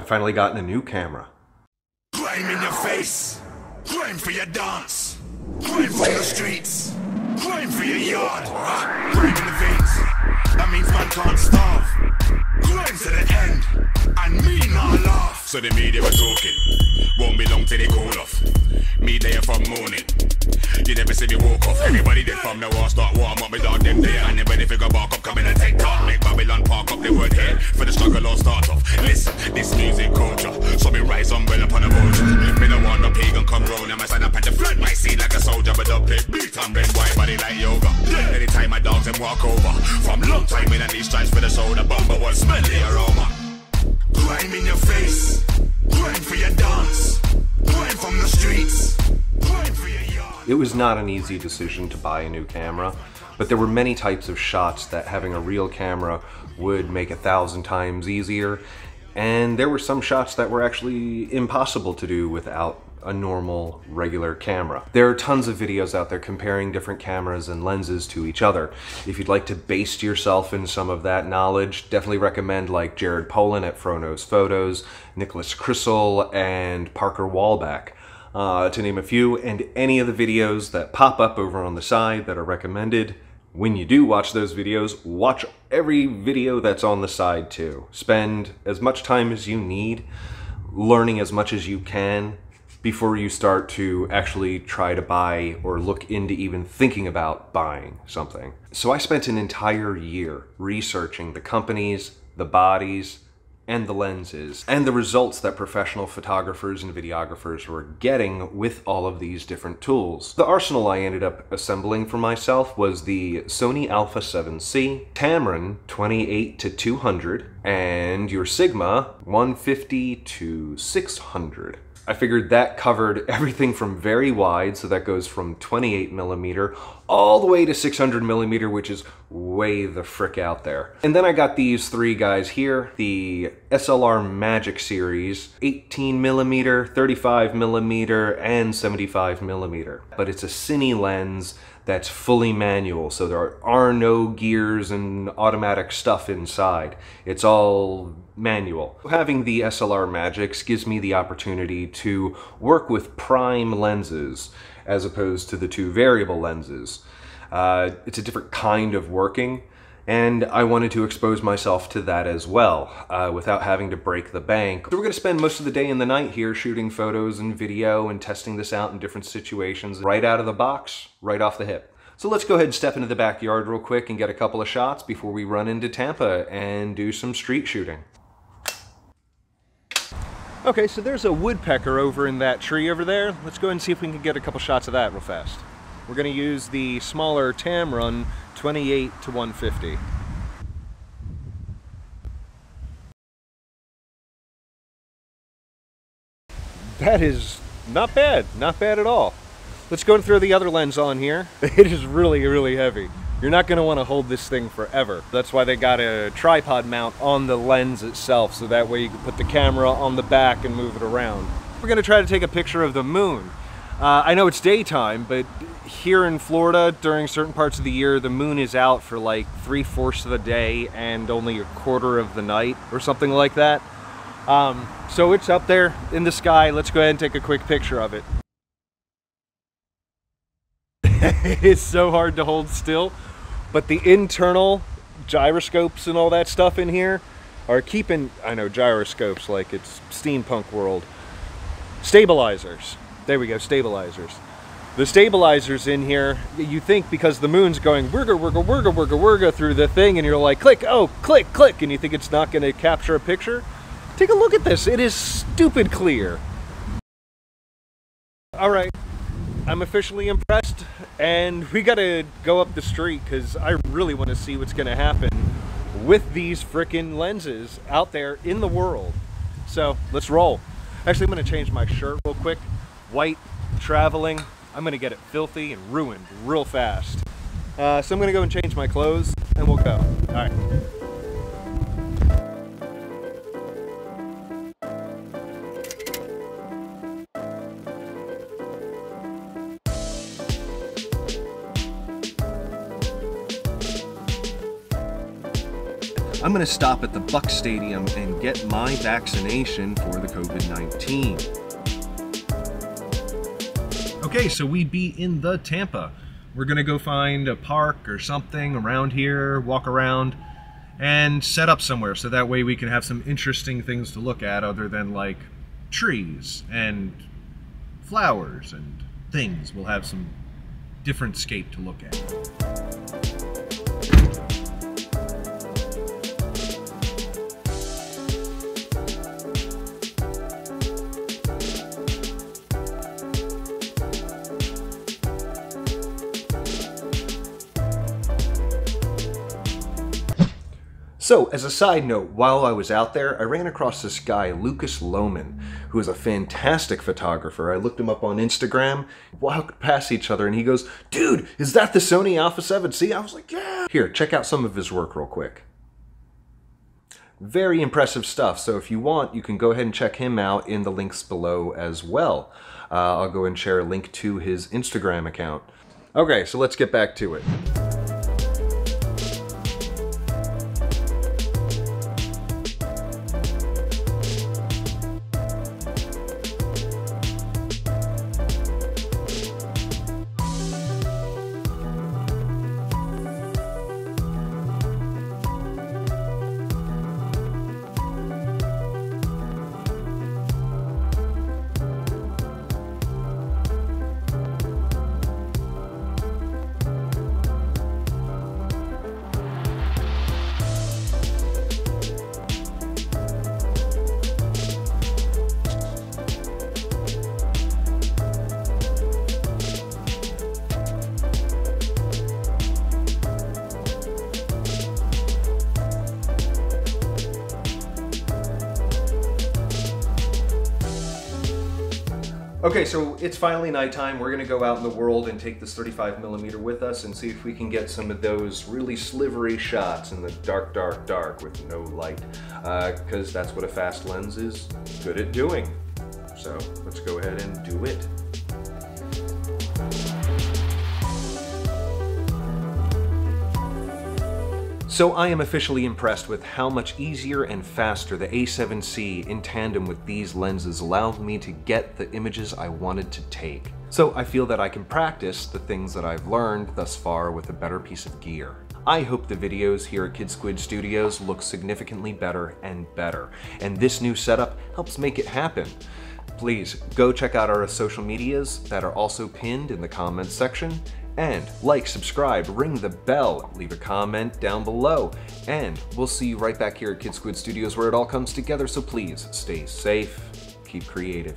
finally gotten a new camera. Grime in your face, grime for your dance, grime for your streets, grime for your yard, grime in the veins, that means man can't starve, grime to the end, and me not laugh. So the media were talking, won't be long till they call off, me there from morning, you never see me walk off, everybody dead from the war, start warm up, me dog them there, and anybody figure bark up, come in and take talk, make Babylon park up, they weren't here, for the struggle all start off, listen, this music culture, so me rise umbrella upon a vulture, me no want no pagan come round, and I stand up at the front, my seat like a soldier, but up play beat and red white body like yoga, anytime my dogs them walk over, from long time in and these stripes for the soda, bumper one smell the aroma, grime in your face, grime for your dance, grime from the streets, grime for your yard. It was not an easy decision to buy a new camera, but there were many types of shots that having a real camera would make 1,000 times easier, and there were some shots that were actually impossible to do without a normal, regular camera. There are tons of videos out there comparing different cameras and lenses to each other. If you'd like to baste yourself in some of that knowledge, definitely recommend like Jared Polin at Frono's Photos, Nicholas Crissell, and Parker Wallback. To name a few, and any of the videos that pop up over on the side that are recommended. When you do watch those videos, watch every video that's on the side too. Spend as much time as you need learning as much as you can before you start to actually try to buy or look into even thinking about buying something. So I spent an entire year researching the companies, the bodies, and the lenses, and the results that professional photographers and videographers were getting with all of these different tools. The arsenal I ended up assembling for myself was the Sony A7C, Tamron 28-200, and your Sigma 150-600. I figured that covered everything from very wide, so that goes from 28mm all the way to 600mm, which is way the frick out there. And then I got these three guys here, the SLR Magic series, 18mm, 35mm, and 75mm. But it's a cine lens that's fully manual, so there are no gears and automatic stuff inside. It's all manual. Having the SLR Magics gives me the opportunity to work with prime lenses as opposed to the two variable lenses. It's a different kind of working, and I wanted to expose myself to that as well, without having to break the bank. So we're going to spend most of the day and the night here shooting photos and video and testing this out in different situations, right out of the box, right off the hip. So let's go ahead and step into the backyard real quick and get a couple of shots before we run into Tampa and do some street shooting. Okay, so there's a woodpecker over in that tree over there. Let's go ahead and see if we can get a couple shots of that real fast. We're going to use the smaller Tamron 28-150. That is not bad at all. Let's go and throw the other lens on here. It is really, really heavy. You're not going to want to hold this thing forever. That's why they got a tripod mount on the lens itself, so that way you can put the camera on the back and move it around. We're going to try to take a picture of the moon. I know it's daytime, but here in Florida, during certain parts of the year, the moon is out for like 3/4 of the day and only 1/4 of the night, or something like that. So it's up there in the sky. Let's go ahead and take a quick picture of it. It's so hard to hold still, but the internal gyroscopes and all that stuff in here are keeping, I know, gyroscopes like it's steampunk world. Stabilizers. There we go, stabilizers. The stabilizers in here, you think because the moon's going wurga, wurga, wurga, wurga, wurga through the thing, and you're like, click, oh, click, click, and you think it's not going to capture a picture. Take a look at this. It is stupid clear. All right. I'm officially impressed, and we gotta go up the street because I really want to see what's gonna happen with these frickin' lenses out there in the world. So let's roll. Actually, I'm gonna change my shirt real quick. White, traveling. I'm gonna get it filthy and ruined real fast. So I'm gonna go and change my clothes and we'll go. All right. I'm gonna stop at the Buck Stadium and get my vaccination for the COVID-19. Okay, so we be in the Tampa. We're gonna go find a park or something around here, walk around, and set up somewhere so that way we can have some interesting things to look at other than like trees and flowers and things. We'll have some different scape to look at. So, as a side note, while I was out there, I ran across this guy, Lucas Lohman, who is a fantastic photographer. I looked him up on Instagram, walked past each other, and he goes, "Dude, is that the Sony A7C?" I was like, "Yeah." Here, check out some of his work real quick. Very impressive stuff, so if you want, you can go ahead and check him out in the links below as well. I'll go and share a link to his Instagram account. Okay, so let's get back to it. Okay, so it's finally nighttime. We're gonna go out in the world and take this 35mm with us and see if we can get some of those really slivery shots in the dark, dark, dark with no light, because that's what a fast lens is good at doing. So let's go ahead and do it. So I am officially impressed with how much easier and faster the A7C in tandem with these lenses allowed me to get the images I wanted to take. So I feel that I can practice the things that I've learned thus far with a better piece of gear. I hope the videos here at Kid Squid Studios look significantly better and better, and this new setup helps make it happen. Please go check out our social medias that are also pinned in the comments section. And like, subscribe, ring the bell, leave a comment down below, and we'll see you right back here at Kid Squid Studios where it all comes together, so please stay safe, keep creative.